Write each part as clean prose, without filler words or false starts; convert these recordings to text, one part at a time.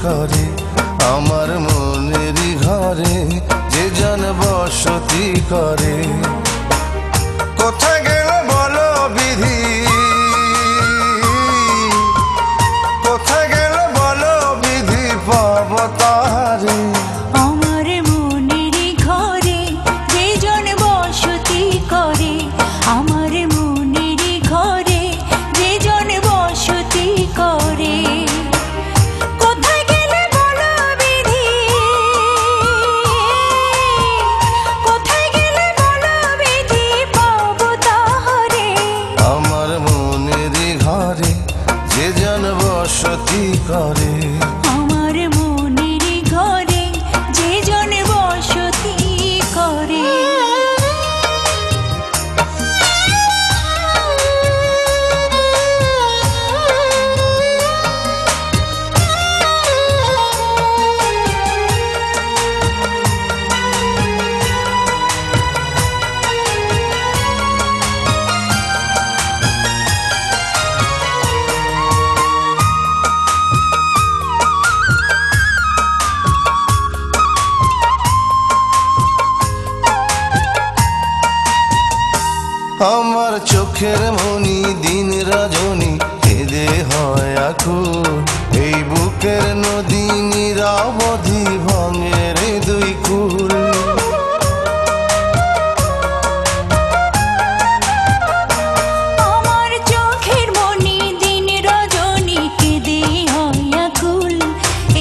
করে আমার মনেরই ঘরে যে জন বসতি করে। কোথায় গেল বলো বিধি, কোথায় গেল বলো বিধি পাব তারে। আমার মনেরই ঘরে যে জন বসতি করে, আমার মনেরই ঘরে যে জন বসতি করে। কোথায় গেলে বলো বিধি, কোথায় গেলে বলো বিধি পাব তারে। আমার মনেরই ঘরে যে জন বসতি করে, আমার মনেরই ঘরে যে জন বসতি করে। আমার চোখের মনি দিন রজনী কেঁদে হয় আকুল। এই বুকের নদী নিরাবধি ভাঙে রে দুই কুল। আমার চোখের মনি দিন রজনী কেঁদে হয় আকুল।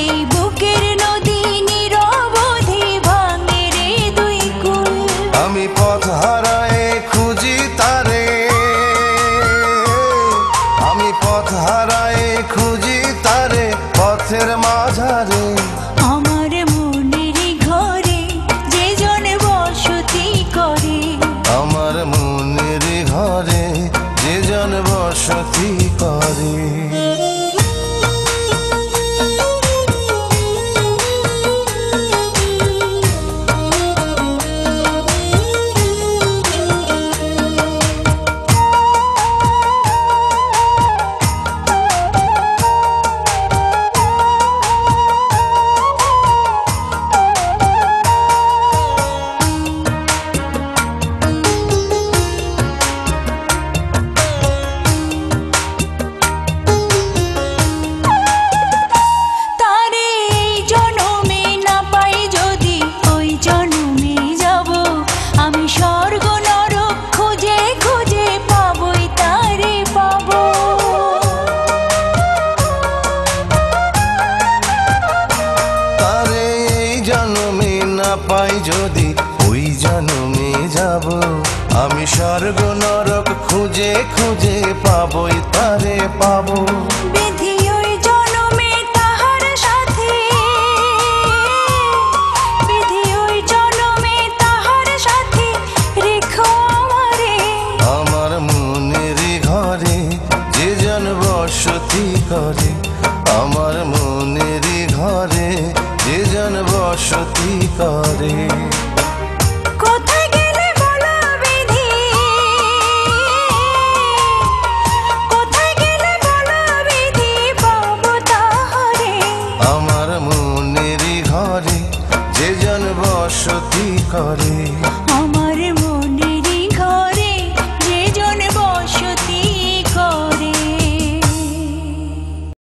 এই বুকের নদী নিরবধি ভাঙে রে দুই কুল। আমি পথ হারায় খুঁজি তারে, আমি পথ হারায় খুঁজি তারে পথের মাঝারে। আমার মনেরই ঘরে যে জন বসতি করে, আমার মনেরই ঘরে যে জন বসতি করে। তারে এই জনমে না পাই যদি ওই জনমে যাব। আমি স্বর্গ নরক খুঁজে খুঁজে পাবই তারে পাবো। তারে এই জন্মে না পাই যদি ওই জন্মে যাব। আমি স্বর্গ নরক খুঁজে খুঁজে পাবই তারে পাবো। বিধি ওই জনমে তাহার সাথে, বিধি ওই জনমে তাহার সাথে রেখো আমারে। আমার মনেরই ঘরে যে জন বসতি করে, আমার মনেরই ঘরে যে জন বসতি করে। কোথায় গেলে বলো বিধি, কোথায় গেলে বলো বিধি পাব তাহারে। আমার মনেরই ঘরে যে জন বসতি করে।